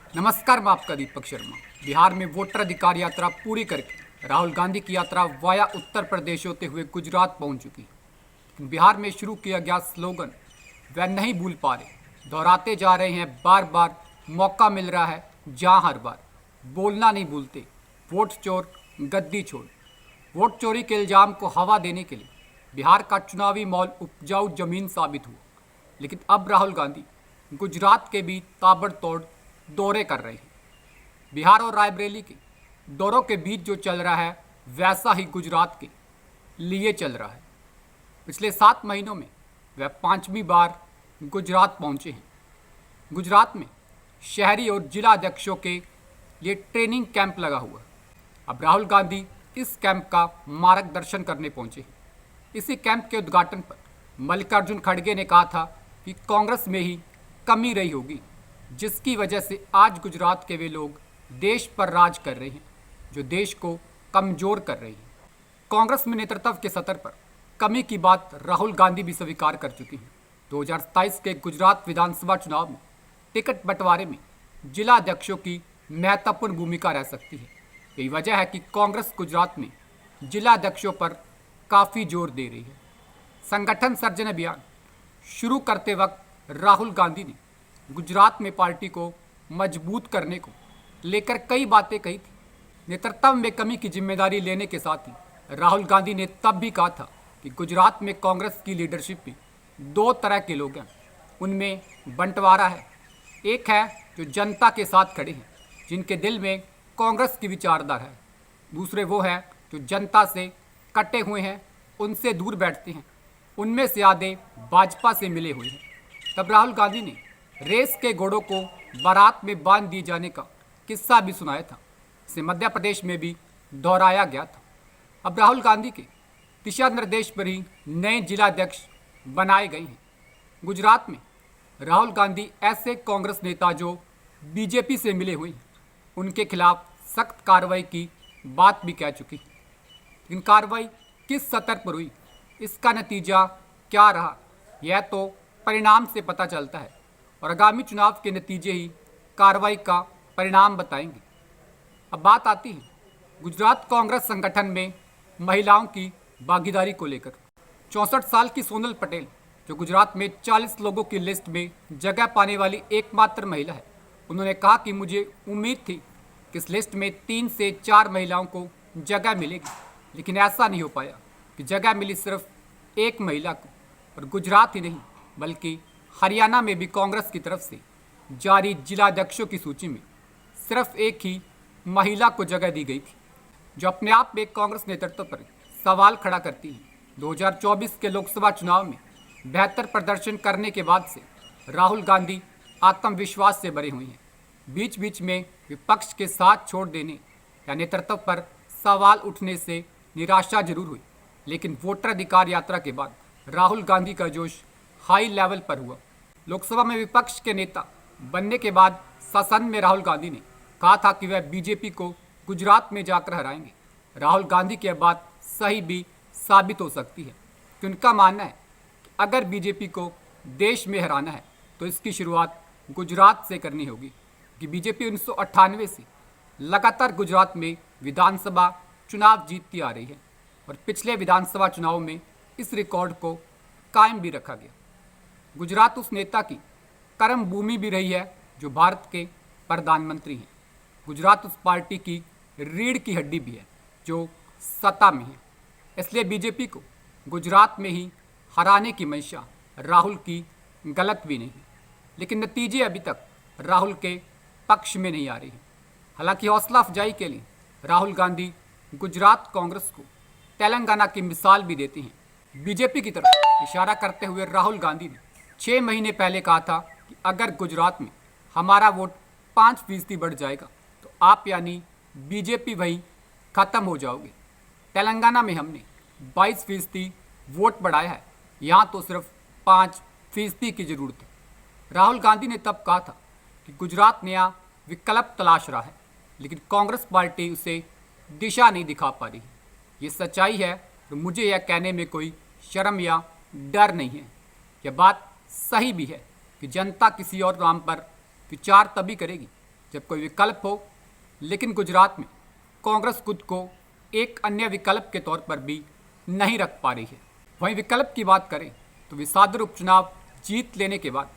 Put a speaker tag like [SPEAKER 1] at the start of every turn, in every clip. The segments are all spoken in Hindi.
[SPEAKER 1] नमस्कार, मैं आपका दीपक शर्मा। बिहार में वोटर अधिकार यात्रा पूरी करके राहुल गांधी की यात्रा वाया उत्तर प्रदेश होते हुए गुजरात पहुंच चुकी। लेकिन बिहार में शुरू किया गया स्लोगन वह नहीं भूल पा रहे, दोहराते जा रहे हैं बार बार। मौका मिल रहा है जहां हर बार बोलना नहीं भूलते, वोट चोर गद्दी छोड़। वोट चोरी के इल्जाम को हवा देने के लिए बिहार का चुनावी माहौल उपजाऊ जमीन साबित हुआ। लेकिन अब राहुल गांधी गुजरात के भी ताबड़तोड़ दौरे कर रहे हैं। बिहार और रायबरेली के दौरों के बीच जो चल रहा है वैसा ही गुजरात के लिए चल रहा है। पिछले 7 महीनों में वह 5वीं बार गुजरात पहुंचे हैं। गुजरात में शहरी और जिला अध्यक्षों के लिए ट्रेनिंग कैंप लगा हुआ है। अब राहुल गांधी इस कैंप का मार्गदर्शन करने पहुंचे हैं। इसी कैंप के उद्घाटन पर मल्लिकार्जुन खड़गे ने कहा था कि कांग्रेस में ही कमी रही होगी, जिसकी वजह से आज गुजरात के वे लोग देश पर राज कर रहे हैं जो देश को कमज़ोर कर रही है। कांग्रेस में नेतृत्व के स्तर पर कमी की बात राहुल गांधी भी स्वीकार कर चुकी हैं। 2027 के गुजरात विधानसभा चुनाव में टिकट बंटवारे में जिला अध्यक्षों की महत्वपूर्ण भूमिका रह सकती है। यही वजह है कि कांग्रेस गुजरात में जिला अध्यक्षों पर काफ़ी जोर दे रही है। संगठन सर्जन अभियान शुरू करते वक्त राहुल गांधी ने गुजरात में पार्टी को मजबूत करने को लेकर कई बातें कही थी। नेतृत्व में कमी की जिम्मेदारी लेने के साथ ही राहुल गांधी ने तब भी कहा था कि गुजरात में कांग्रेस की लीडरशिप में 2 तरह के लोग हैं, उनमें बंटवारा है। एक है जो जनता के साथ खड़े हैं, जिनके दिल में कांग्रेस की विचारधारा है। दूसरे वो हैं जो जनता से कटे हुए हैं, उनसे दूर बैठते हैं। उनमें से आधे भाजपा से मिले हुए हैं। तब राहुल गांधी ने रेस के घोड़ों को बारात में बांध दिए जाने का किस्सा भी सुनाया था। इसे मध्य प्रदेश में भी दोहराया गया था। अब राहुल गांधी के दिशा निर्देश पर ही नए जिलाध्यक्ष बनाए गए हैं। गुजरात में राहुल गांधी ऐसे कांग्रेस नेता जो बीजेपी से मिले हुए हैं, उनके खिलाफ सख्त कार्रवाई की बात भी कह चुकी है। लेकिन कार्रवाई किस स्तर पर हुई, इसका नतीजा क्या रहा, यह तो परिणाम से पता चलता है और आगामी चुनाव के नतीजे ही कार्रवाई का परिणाम बताएंगे। अब बात आती है गुजरात कांग्रेस संगठन में महिलाओं की भागीदारी को लेकर। 64 साल की सोनल पटेल, जो गुजरात में 40 लोगों की लिस्ट में जगह पाने वाली एकमात्र महिला है, उन्होंने कहा कि मुझे उम्मीद थी कि इस लिस्ट में 3 से 4 महिलाओं को जगह मिलेगी, लेकिन ऐसा नहीं हो पाया कि जगह मिली सिर्फ एक महिला को। और गुजरात ही नहीं बल्कि हरियाणा में भी कांग्रेस की तरफ से जारी जिलाध्यक्षों की सूची में सिर्फ एक ही महिला को जगह दी गई थी, जो अपने आप में कांग्रेस नेतृत्व पर सवाल खड़ा करती है। 2024 के लोकसभा चुनाव में बेहतर प्रदर्शन करने के बाद से राहुल गांधी आत्मविश्वास से भरे हुए हैं। बीच बीच में विपक्ष के साथ छोड़ देने या नेतृत्व पर सवाल उठने से निराशा जरूर हुई, लेकिन वोटर अधिकार यात्रा के बाद राहुल गांधी का जोश हाई लेवल पर हुआ। लोकसभा में विपक्ष के नेता बनने के बाद सदन में राहुल गांधी ने कहा था कि वह बीजेपी को गुजरात में जाकर हराएंगे। राहुल गांधी की बात सही भी साबित हो सकती है कि उनका मानना है कि अगर बीजेपी को देश में हराना है तो इसकी शुरुआत गुजरात से करनी होगी, कि बीजेपी 1998 से लगातार गुजरात में विधानसभा चुनाव जीतती आ रही है और पिछले विधानसभा चुनाव में इस रिकॉर्ड को कायम भी रखा गया। गुजरात उस नेता की कर्म भूमि भी रही है जो भारत के प्रधानमंत्री हैं। गुजरात उस पार्टी की रीढ़ की हड्डी भी है जो सत्ता में है। इसलिए बीजेपी को गुजरात में ही हराने की मंशा राहुल की गलत भी नहीं, लेकिन नतीजे अभी तक राहुल के पक्ष में नहीं आ रही है। हालांकि हौसला अफजाई के लिए राहुल गांधी गुजरात कांग्रेस को तेलंगाना की मिसाल भी देती हैं। बीजेपी की तरफ इशारा करते हुए राहुल गांधी ने 6 महीने पहले कहा था कि अगर गुजरात में हमारा वोट 5% बढ़ जाएगा तो आप यानी बीजेपी वहीं ख़त्म हो जाओगे। तेलंगाना में हमने 22% वोट बढ़ाया है, यहाँ तो सिर्फ 5% की ज़रूरत है। राहुल गांधी ने तब कहा था कि गुजरात नया विकल्प तलाश रहा है, लेकिन कांग्रेस पार्टी उसे दिशा नहीं दिखा पा रही। ये सच्चाई है तो मुझे यह कहने में कोई शर्म या डर नहीं है। यह बात सही भी है कि जनता किसी और नाम पर विचार तभी करेगी जब कोई विकल्प हो, लेकिन गुजरात में कांग्रेस खुद को एक अन्य विकल्प के तौर पर भी नहीं रख पा रही है। वहीं विकल्प की बात करें तो विसादर उपचुनाव जीत लेने के बाद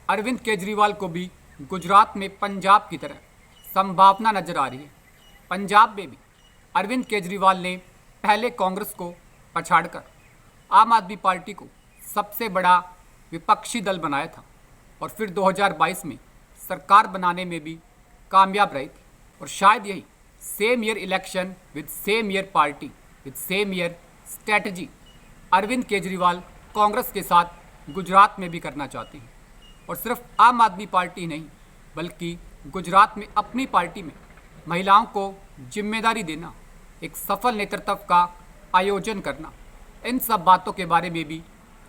[SPEAKER 1] अरविंद केजरीवाल को भी गुजरात में पंजाब की तरह संभावना नजर आ रही है। पंजाब में भी अरविंद केजरीवाल ने पहले कांग्रेस को पछाड़कर आम आदमी पार्टी को सबसे बड़ा विपक्षी दल बनाया था और फिर 2022 में सरकार बनाने में भी कामयाब रही थी। और शायद यही same year election with same year party with same year strategy Arvind Kejriwal Congress के साथ गुजरात में भी करना चाहते हैं। और सिर्फ आम आदमी पार्टी नहीं, बल्कि गुजरात में अपनी पार्टी में महिलाओं को जिम्मेदारी देना, एक सफल नेतृत्व का आयोजन करना, इन सब बातों के बारे में भी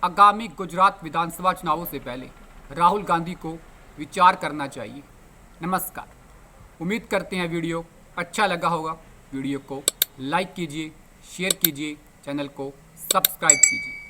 [SPEAKER 1] आगामी गुजरात विधानसभा चुनावों से पहले राहुल गांधी को विचार करना चाहिए। नमस्कार, उम्मीद करते हैं वीडियो अच्छा लगा होगा। वीडियो को लाइक कीजिए, शेयर कीजिए, चैनल को सब्सक्राइब कीजिए।